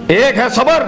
एक है सबर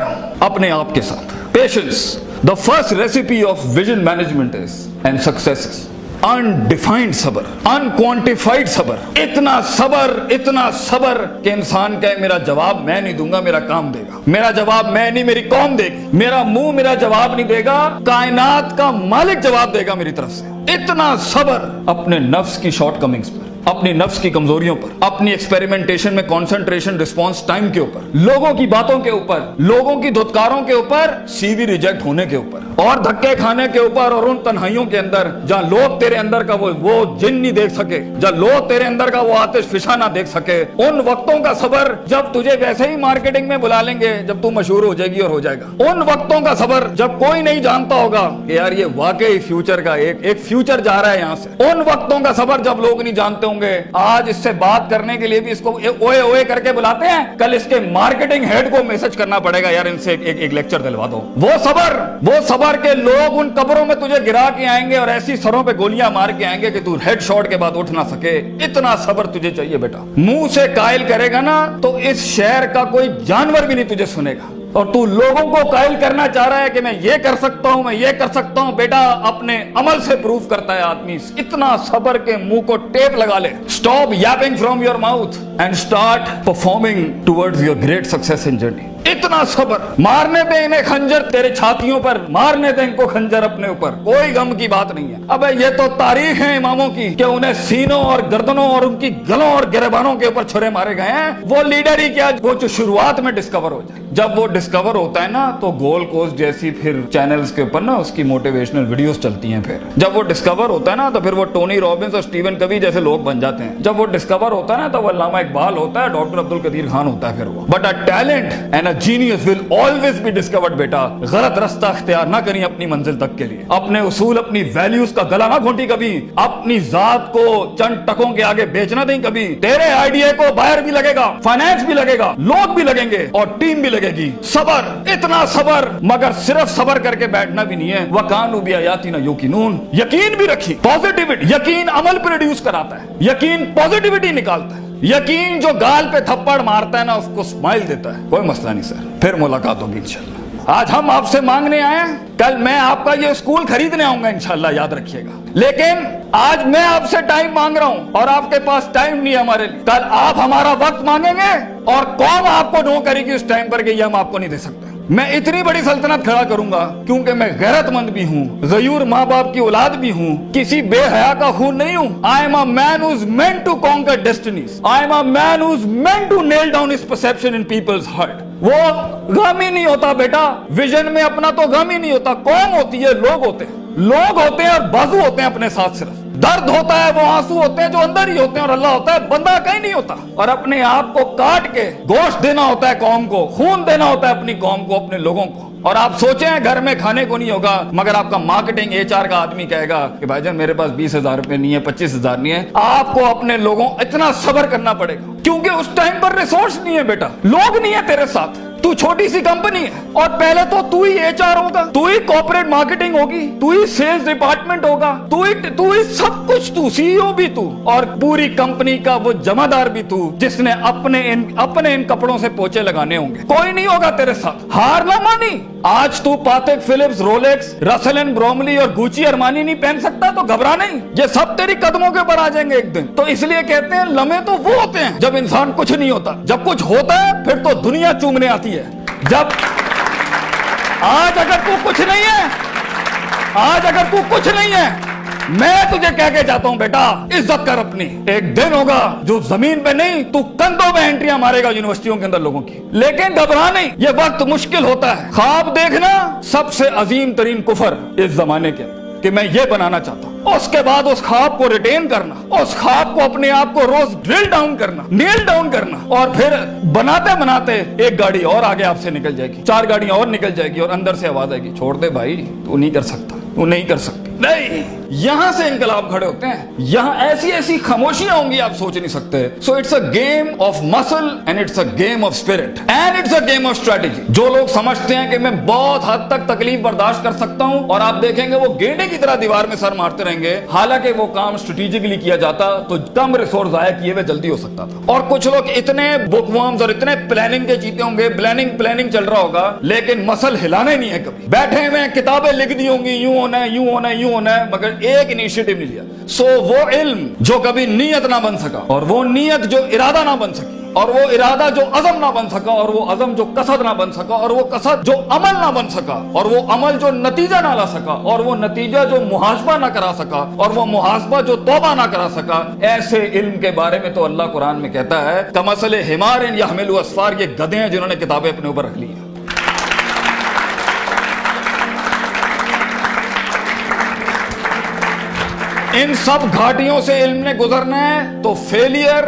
अपने आप के साथ, patience. The first recipe of vision management is and success is undefined सबर, अनक्वांटिफाइड सबर। इतना सबर कि इंसान कहे मेरा जवाब मैं नहीं दूंगा, मेरा काम देगा। मेरा जवाब मैं नहीं, मेरी कौम देगी। मेरा मुंह मेरा जवाब नहीं देगा, कायनात का मालिक जवाब देगा मेरी तरफ से। इतना सबर अपने नफ्स की शॉर्टकमिंग्स पर, अपनी नफ्स की कमजोरियों पर, अपनी एक्सपेरिमेंटेशन में कंसंट्रेशन रिस्पांस टाइम के ऊपर, लोगों की बातों के ऊपर, लोगों की धुतकारों के ऊपर, सीवी रिजेक्ट होने के ऊपर और धक्के खाने के ऊपर, और उन तन्हाइयों के अंदर जहां लोग तेरे अंदर का वो जिन नहीं देख सके, जहां लोग तेरे अंदर का वो आतिश फिशा ना देख सके, उन वक्तों का सबर जब तुझे वैसे ही मार्केटिंग में बुला लेंगे जब तू मशहूर हो जाएगी और हो जाएगा। उन वक्तों का सबर जब कोई नहीं जानता होगा कि यार ये वाकई फ्यूचर का एक फ्यूचर जा रहा है यहां से। उन वक्तों का सबर जब लोग नहीं जानते होंगे। आज इससे बात करने के लिए भी इसको ओए ओए करके बुलाते हैं, कल इसके मार्केटिंग हेड को मैसेज करना पड़ेगा यार इनसे एक लेक्चर दिलवा दो। वो सबर के लोग उन कब्रों में तुझे गिरा के आएंगे और ऐसी सरों पे गोलियां मार के आएंगे कि तू हेड शॉट के बाद उठ ना सके। इतना सबर तुझे चाहिए बेटा। मुंह से कायल करेगा ना तो इस शहर का कोई जानवर भी नहीं तुझे सुनेगा, और तू लोगों को कायल करना चाह रहा है कि मैं ये कर सकता हूं, मैं ये कर सकता हूं। बेटा अपने अमल से प्रूव करता है आदमी। इतना सबर के मुंह को टेप लगा ले। Stop Yaping from your mouth and start performing towards your great success in journey. इतना सबर। मारने दे इन्हें खंजर तेरे छातियों पर, मारने दे इनको खंजर अपने ऊपर, कोई गम की बात नहीं है। अबे ये तो तारीख है इमामों की कि उन्हें सीनों और गर्दनों और उनकी गलों और गिरबानों के ऊपर छुरे मारे गए हैं। वो लीडर ही क्या, वो जो शुरुआत में डिस्कवर हो जाए। जब वो डिस्कवर होता है ना तो गोल्ड कोस्ट जैसी फिर चैनल्स के ऊपर ना उसकी मोटिवेशनल वीडियोस चलती हैं। फिर जब वो डिस्कवर होता है ना तो फिर वो टोनी रॉबिन्स और स्टीवन कवी जैसे लोग बन जाते हैं। जब वो डिस्कवर होता है ना तो वो अल्लामा इकबाल होता है, डॉक्टर अब्दुल कदीर खान होता है। फिर वो but a talent and a genius will always be discovered. बेटा गलत रास्ता अख्तियार ना करिए अपनी मंजिल तक के लिए। अपने उसूल अपनी वैल्यूज का गला ना घोंटी कभी। अपनी जात को चंद टकों के आगे बेचना नहीं कभी। तेरे आइडिया को बायर भी लगेगा, फाइनेंस भी लगेगा, लोग भी लगेंगे और टीम भी लगेगी। सबर, इतना सबर। मगर सिर्फ सबर करके बैठना भी नहीं है। वकानु बिआयातिना युकिनून, यकीन भी रखी। पॉजिटिविटी, यकीन अमल प्रोड्यूस कराता है, यकीन पॉजिटिविटी निकालता है। यकीन जो गाल पे थप्पड़ मारता है ना उसको स्माइल देता है। कोई मसला नहीं सर, फिर मुलाकात होगी इंशाल्लाह। आज हम आपसे मांगने आए हैं, कल मैं आपका ये स्कूल खरीदने आऊंगा इंशाल्लाह, याद रखिएगा। लेकिन आज मैं आपसे टाइम मांग रहा हूं और आपके पास टाइम नहीं है हमारे लिए। कल आप हमारा वक्त मांगेंगे और कौन आपको नो करेगी उस टाइम पर कि ये हम आपको नहीं दे सकते। मैं इतनी बड़ी सल्तनत खड़ा करूंगा क्योंकि मैं गैरतमंद भी हूँ, गयूर माँ बाप की औलाद भी हूँ, किसी बेहया का खून नहीं हूँ। I am a man who is meant to conquer destinies. I am a man who is meant to nail down his perception in people's heart. वो गम ही नहीं होता बेटा, विजन में अपना तो गम ही नहीं होता। कौन होती है? लोग होते हैं। लोग होते हैं और बाजू होते हैं अपने साथ। सिर्फ दर्द होता है, वो आंसू होते हैं जो अंदर ही होते हैं, और अल्लाह होता है, बंदा कहीं नहीं होता। और अपने आप को काट के गोश्त देना होता है कौम को, खून देना होता है अपनी कौम को, अपने लोगों को। और आप सोचें घर में खाने को नहीं होगा, मगर आपका मार्केटिंग HR का आदमी कहेगा कि भाईजान मेरे पास 20,000 रुपए नहीं है, 25,000 नहीं है। आपको अपने लोगों इतना सब्र करना पड़ेगा क्योंकि उस टाइम पर रिसोर्स नहीं है बेटा, लोग नहीं है तेरे साथ। तू छोटी सी कंपनी है और पहले तो तू ही HR होगा, तू ही कॉर्पोरेट मार्केटिंग होगी, तू ही सेल्स डिपार्टमेंट होगा, तू ही सब कुछ, तू CEO भी तू, और पूरी कंपनी का वो जमादार भी तू, जिसने अपने इन कपड़ों से पोछे लगाने होंगे। कोई नहीं होगा तेरे साथ। हार ना मानी। आज तू पातेक Philips, Rolex, Russell and Bromley और गुची अरमानी नहीं पहन सकता तो घबरा नहीं, ये सब तेरी कदमों के ऊपर आ जाएंगे एक दिन। तो इसलिए कहते हैं लम्हे तो वो होते हैं जब इंसान कुछ नहीं होता। जब कुछ होता है फिर तो दुनिया चूमने आती है। जब आज अगर तू कुछ नहीं है, मैं तुझे कह के जाता हूं बेटा, इज्जत कर अपनी। एक दिन होगा जो जमीन पे नहीं, तू कंधों में एंट्रियां मारेगा यूनिवर्सिटियों के अंदर लोगों की। लेकिन घबरा नहीं, ये वक्त मुश्किल होता है। ख्वाब देखना सबसे अजीम तरीन कुफर इस जमाने के कि मैं ये बनाना चाहता हूं। उसके बाद उस ख्वाब को रिटेन करना, उस ख्वाब को अपने आप को रोज ड्रिल डाउन करना, नेल डाउन करना, और फिर बनाते बनाते एक गाड़ी और आगे आपसे निकल जाएगी, 4 गाड़ियां और निकल जाएगी और अंदर से आवाज आएगी, छोड़ दे भाई, तू नहीं कर सकता, तू नहीं कर सकती। نہیں, یہاں سے انقلاب کھڑے ہوتے ہیں. یہاں ایسی ایسی خاموشیاں ہوں گی آپ سوچ نہیں سکتے. So it's a game of muscle and it's a game of spirit and it's a game of strategy. جو لوگ سمجھتے ہیں کہ میں بہت حد تک تکلیف برداشت کر سکتا ہوں, اور آپ دیکھیں گے وہ گینڈے کی طرح دیوار میں سر مارتے رہیں گے, حالانکہ وہ کام اسٹریٹجیکلی کیا جاتا تو کم ریسورس ضائع کیے ہوئے جلدی ہو سکتا تھا. اور کچھ لوگ اتنے بک ورمز اور اتنے پلاننگ کے جیتے ہوں گے, پلاننگ چل رہا ہوگا, لیکن مسل ہلانا ہی نہیں ہے. کبھی بیٹھے ہوئے کتابیں لکھ دی ہوں گی, یوں ہونا ہے, یوں ہونا ہے, یوں ہونا ہے, مگر ایک انیشیٹو نہیں لیا. سو وہ علم جو کبھی نیت نہ بن سکا, اور وہ نیت جو ارادہ نہ بن سکی, اور وہ ارادہ جو عزم نہ بن سکا, اور وہ عزم جو قصد نہ بن سکا, اور وہ قصد جو عمل نہ بن سکا, اور وہ عمل جو نتیجہ نہ لا سکا, اور وہ نتیجہ جو محاسبہ نہ کرا سکا, اور وہ محاسبہ جو توبہ نہ کرا سکا, ایسے علم کے بارے میں تو اللہ قرآن میں کہتا ہے کمثل حمار یحمل اسفار, یہ گدھے ہیں جنہوں نے کتابیں اپنے اوپر رکھ لی ہیں. ان سب گھاٹیوں سے علم نے گزرنا ہے تو فیلئر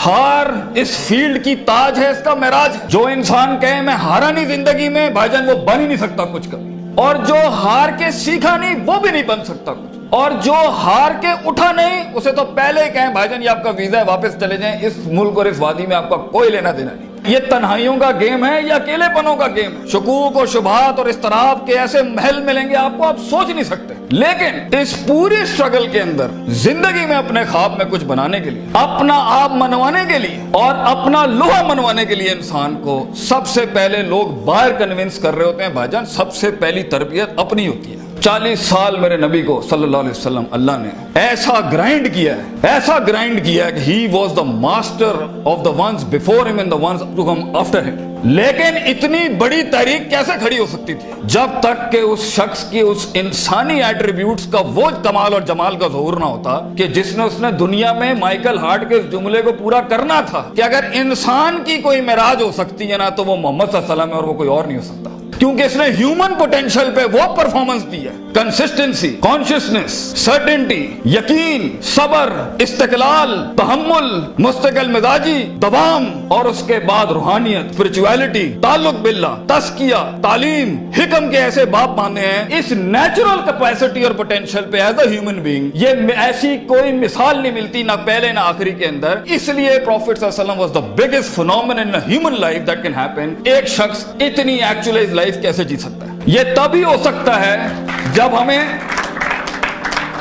ہار اس فیلڈ کی تاج ہے, اس کا معراج. جو انسان کہے میں ہارا نہیں زندگی میں, بھائی جان وہ بن ہی نہیں سکتا کچھ کبھی. اور جو ہار کے سیکھا نہیں وہ بھی نہیں بن سکتا کچھ. اور جو ہار کے اٹھا نہیں اسے تو پہلے ہی کہیں بھائی جان یہ آپ کا ویزا ہے, واپس چلے جائیں, اس ملک اور اس وادی میں آپ کا کوئی لینا دینا نہیں. یہ تنہائیوں کا گیم ہے یا اکیلے پنوں کا گیم ہے. شکوک اور شبہات اور اضطراب کے ایسے محل ملیں گے آپ کو, آپ سوچ نہیں سکتے. لیکن اس پوری اسٹرگل کے اندر زندگی میں اپنے خواب میں کچھ بنانے کے لیے, اپنا آپ منوانے کے لیے, اور اپنا لوہا منوانے کے لیے انسان کو سب سے پہلے لوگ باہر کنونس کر رہے ہوتے ہیں. بھائی جان سب سے پہلی تربیت اپنی ہوتی ہے. 40 سال میرے نبی کو صلی اللہ علیہ وسلم اللہ نے ایسا گرائنڈ کیا ہے کہ he was the master of the ones before him and the ones to come after him. لیکن اتنی بڑی تحریک کیسے کھڑی ہو سکتی تھی جب تک کہ اس شخص کی اس انسانی ایٹریبیوٹس کا وہ کمال اور جمال کا ظہور نہ ہوتا کہ جس نے اس نے دنیا میں مائیکل ہارٹ کے اس جملے کو پورا کرنا تھا کہ اگر انسان کی کوئی معراج ہو سکتی ہے نا تو وہ محمد صلی اللہ علیہ وسلم ہے, اور وہ کوئی اور نہیں ہو سکتا. کیونکہ اس نے ہیومن پوٹینشل پہ وہ پرفارمنس دی ہے, کنسسٹنسی, کانشیسنس, سرٹنٹی, یقین, صبر, استقلال, تحمل, مستقل مزاجی, دوام, اور اس کے بعد روحانیت, اسپرچویلٹی, تعلق باللہ, تزکیہ, تعلیم, حکم کے ایسے باپ باندھے ہیں. اس نیچرل کیپیسٹی اور پوٹینشل پہ ایز اے ہیومن بینگ یہ ایسی کوئی مثال نہیں ملتی, نہ پہلے نہ آخری کے اندر. اس لیے پروفیٹ صلی اللہ علیہ وسلم was the biggest phenomenon in human life that can happen. ایک شخص اتنی ایکچوئلائز لائف کیسے جی سکتا ہے؟ یہ تبھی ہو سکتا ہے جب ہمیں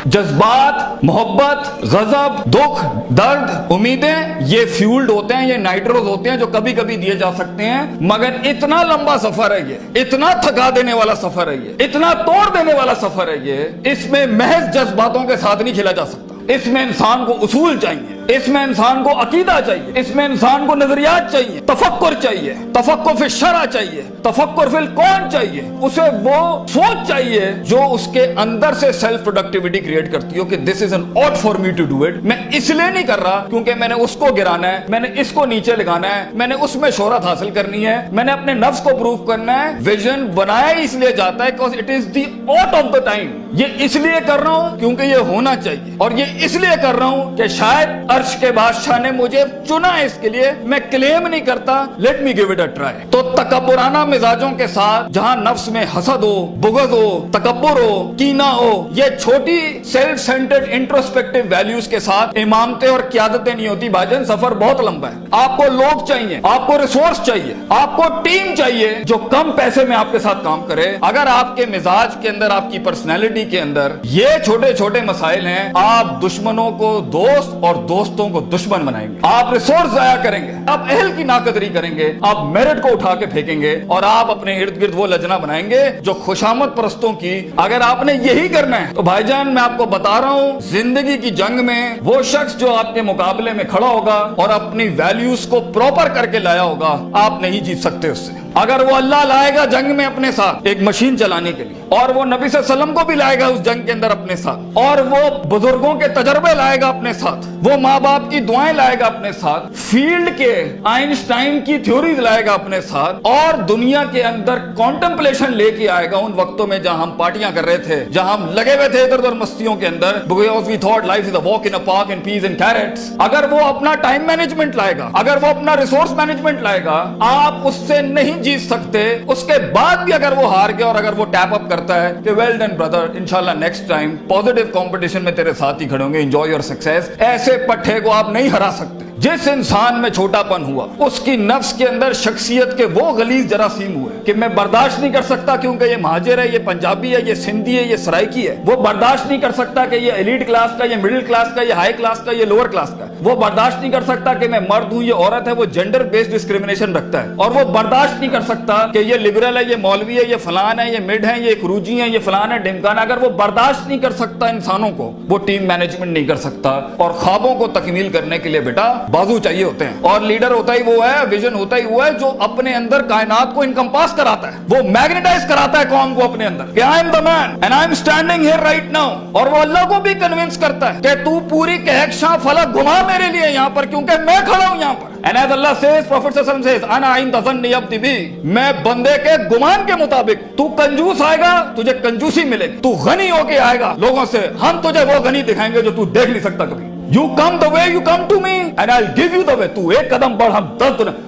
جذبات, محبت, غضب, دکھ, درد, امیدیں یہ فیولڈ ہوتے ہیں, یہ نائٹروز ہوتے ہیں جو کبھی کبھی دیے جا سکتے ہیں. مگر اتنا لمبا سفر ہے یہ, اتنا تھکا دینے والا سفر ہے یہ, اتنا توڑ دینے والا سفر ہے یہ. اس میں محض جذباتوں کے ساتھ نہیں کھیلا جا سکتا. اس میں انسان کو اصول چاہیے, اس میں انسان کو عقیدہ چاہیے, اس میں انسان کو نظریات چاہیے, تفکر چاہیے, تفکر فی الشرع چاہیے, تفکر فی الکون چاہیے. اسے وہ سوچ چاہیے جو اس کے اندر سے سیلف پروڈکٹیوٹی کریٹ کرتی ہو کہ this is an ought for me to do it. میں اس لیے نہیں کر رہا کیونکہ میں نے اس کو گرانا ہے, میں نے اس کو نیچے لگانا ہے, میں نے اس میں شہرت حاصل کرنی ہے, میں نے اپنے نفس کو پروف کرنا ہے. ویژن بنایا اس لیے جاتا ہے because it is the ought of the time. یہ اس لیے کر رہا ہوں کیونکہ یہ ہونا چاہیے, اور یہ اس لیے کر رہا ہوں کہ شاید عرش کے بادشاہ نے مجھے چنا ہے اس کے لیے. میں کلیم نہیں کرتا, let me give it a try. تو تکبرانہ مزاجوں کے ساتھ جہاں نفس میں حسد ہو, بغض ہو, تکبر ہو, کینہ ہو, یہ چھوٹی سیلف سینٹرڈ انٹروسپیکٹیو ویلیوز کے ساتھ امامتیں اور قیادتیں نہیں ہوتی. بھاجن سفر بہت لمبا ہے. آپ کو لوگ چاہیے, آپ کو ریسورس چاہیے, آپ کو ٹیم چاہیے جو کم پیسے میں آپ کے ساتھ کام کرے. اگر آپ کے مزاج کے اندر, آپ کی پرسنالٹی کے اندر یہ چھوٹے چھوٹے مسائل ہیں, آپ دشمنوں کو دوست اور دوستوں کو دشمن بنائیں گے. آپ ریسورس ضائع کریں گے, آپ اہل کی ناقدری کریں گے, آپ میرٹ کو اٹھا کے پھینکیں گے, اور آپ اپنے ارد گرد وہ لجنا بنائیں گے جو خوشامد پرستوں کی. اگر آپ نے یہی کرنا ہے تو بھائی جان میں آپ کو بتا رہا ہوں, زندگی کی جنگ میں وہ شخص جو آپ کے مقابلے میں کھڑا ہوگا اور اپنی ویلیوز کو پراپر کر کے لایا ہوگا, آپ نہیں جیت سکتے اس سے. اگر وہ اللہ لائے گا جنگ میں اپنے ساتھ ایک مشین چلانے کے لیے, اور وہ نبی صلی اللہ علیہ وسلم کو بھی لائے گا اس جنگ کے اندر اپنے ساتھ, اور وہ بزرگوں کے تجربے لائے گا اپنے ساتھ, وہ ماں باپ کی دعائیں لائے گا اپنے ساتھ, فیلڈ کے آئنسٹائن کی تھیوریز لائے گا اپنے ساتھ, اور دنیا کے اندر کانٹمپلیشن لے کے آئے گا. ان وقتوں میں جہاں ہم پارٹیاں کر رہے تھے, جہاں ہم لگے ہوئے تھے ادھر ادھر مستیوں کے اندر, because we thought life is a walk in a park and peas and carrots. اگر وہ اپنا ٹائم مینجمنٹ لائے گا, اگر وہ اپنا ریسورس مینجمنٹ لائے گا, آپ اس سے نہیں جیت سکتے. اس کے بعد بھی اگر وہ ہار گیا اور اگر وہ ٹیپ اپ करता है कि वेल डन ब्रदर, इंशाल्लाह नेक्स्ट टाइम पॉजिटिव कंपटीशन में तेरे साथ ही खड़े होंगे, एंजॉय योर सक्सेस। ऐसे पट्टे को आप नहीं हरा सकते। जिस इंसान में छोटापन हुआ उसकी नफ्स के अंदर शख्सियत के वो गलीज जरासीम हुए कि मैं बर्दाश्त नहीं कर सकता क्योंकि ये महाजिर है, ये पंजाबी है, ये सिंधी है, ये सराइकी है। वो बर्दाश्त नहीं कर सकता कि ये एलीट क्लास का, ये मिडिल क्लास का, ये हाई क्लास का, ये लोअर क्लास का। वो बर्दाश्त नहीं कर सकता कि मैं मर्द हूं, ये औरत है। वो जेंडर बेस्ड डिस्क्रिमिनेशन रखता है। और वो बर्दाश्त नहीं कर सकता कि ये लिबरल है, ये मौलवी है, ये फलान है, ये मिड है, ये क्रूजी है, ये फलान है, ढिमकाना। अगर वो बर्दाश्त नहीं कर सकता इंसानों को, वो टीम मैनेजमेंट नहीं कर सकता। और ख्वाबों को तकमील करने के लिए बेटा बाजू चाहिए होते हैं। और लीडर होता ही वो है, विजन होता ही वो है जो अपने अंदर कायनात को इनकम्पास कराता है, वो मैग्नेटाइज कराता है कौम को अपने अंदर कि I am the man and I am standing here right now. और वो अल्लाह को भी कन्विंस करता है कि तू पूरी कहकशां फलक घुमा मेरे लिए यहाँ पर, क्योंकि मैं खड़ा हूं यहाँ पर। And as Allah says, Prophet Sallallahu Alaihi Wasallam says, "Ana inda zanni abdi bi." मैं बंदे के गुमान के मुताबिक। तू कंजूस आएगा तुझे कंजूसी मिलेगी, तू गनी होके आएगा लोगों से, हम तुझे वो गनी दिखाएंगे जो तू देख नहीं सकता कभी। You come the way you come to me and I'll give you the way. तू एक कदम बढ़, हम 10 दुनिया।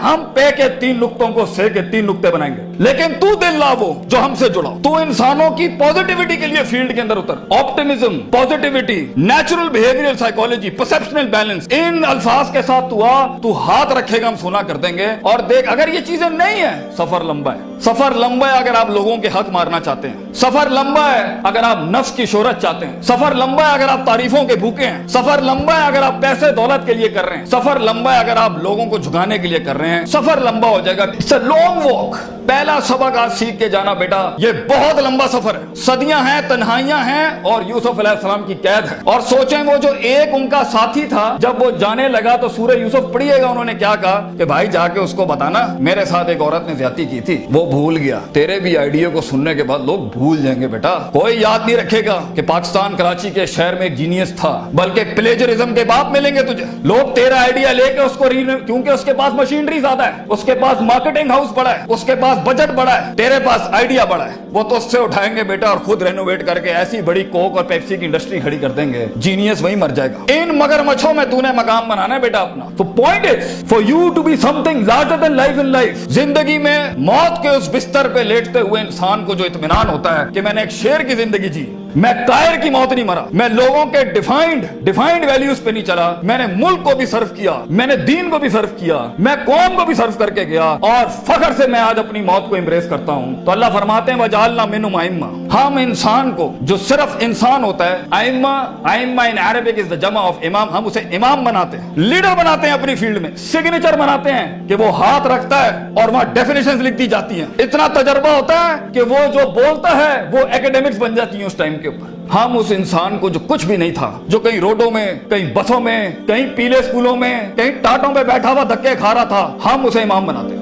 हम पे के 3 नुक्तों को से के 3 नुक्ते बनाएंगे, लेकिन तू दिल ला वो जो हमसे जुड़ा। तू इंसानों की पॉजिटिविटी के लिए फील्ड के अंदर उतर। Optimism, positivity, natural behavioural psychology, perceptional balance, इन अल्फाज के साथ तू आ, तू हाथ रखेगा हम सुना कर देंगे। और देख, अगर ये चीजें नहीं है, सफर लंबा है। सफर लंबा है अगर आप लोगों के हक मारना चाहते हैं। सफर लंबा है अगर आप नफ्स की शोहरत चाहते हैं। सफर लंबा है अगर आप तारीफों के भूखे हैं। सफर लंबा है अगर आप पैसे दौलत के लिए कर रहे हैं। सफर लंबा है अगर आप लोगों को झुकाने के लिए कर रहे हैं। सफर लंबा हो जाएगा। It's a long walk. पहला सबक आज सीख के जाना बेटा, ये बहुत लंबा सफर है। सदियां हैं, तन्हाइयां हैं और यूसुफ अलैहिस्सलाम की कैद है। और सोचें वो जो एक उनका साथी था, जब वो जाने लगा तो सूरह यूसुफ पढ़िएगा, उन्होंने क्या कहा कि भाई जाके उसको बताना मेरे साथ एक औरत ने ज्यादती की थी। वो भूल गया। तेरे भी आइडिया को सुनने के बाद लोग भूल जाएंगे बेटा। कोई याद नहीं रखेगा कि पाकिस्तान कराची के शहर में एक जीनियस था, बल्कि प्लेजरिज्म के बाप मिलेंगे तुझे। लोग तेरा आइडिया लेके उसको क्योंकि उसके पास मशीनरी ज्यादा है, उसके पास मार्केटिंग हाउस बड़ा है, उसके पास बजट बड़ा है, तेरे पास आइडिया बड़ा है। वो तो उससे उठाएंगे बेटा और खुद रेनोवेट करके ऐसी बड़ी कोक और पेप्सी की इंडस्ट्री खड़ी कर देंगे। जीनियस वहीं मर जाएगा। इन मगरमच्छों में तूने मकाम बनाना है बेटा अपना। तो point is for you to be something larger than life in life. जिंदगी में मौत के उस बिस्तर पे लेटते हुए इंसान को जो इत्मीनान होता है कि मैंने एक शेर की जिंदगी जी, मैं कायर की मौत नहीं मरा, मैं लोगों के डिफाइंड वैल्यूज पे नहीं चला, मैंने मुल्क को भी सर्व किया, मैंने दीन को भी सर्व किया, मैं कौम को भी सर्व करके गया और फख्र से मैं आज अपनी मौत को एम्ब्रेस करता हूं। तो अल्लाह फरमाते हैं वजालना मिनहुम आइम्मा। हम इंसान को जो सिर्फ इंसान होता है, आइम्मा इन अरबिक इज द जमा ऑफ इमाम, हम उसे इमाम बनाते हैं, लीडर बनाते हैं अपनी फील्ड में, सिग्नेचर बनाते हैं कि वो हाथ रखता है और वहां डेफिनेशंस लिख दी जाती हैं। इतना तजर्बा होता है कि वो जो बोलता है वो एकेडमिक्स बन जाती है उस टाइम के ऊपर। हम उस इंसान को जो कुछ भी नहीं था, जो कहीं रोडों में, कहीं बसों में, कहीं पीले स्कूलों में, कहीं टाटों पे बैठा हुआ धक्के खा रहा था, हम उसे इमाम बनाते हैं।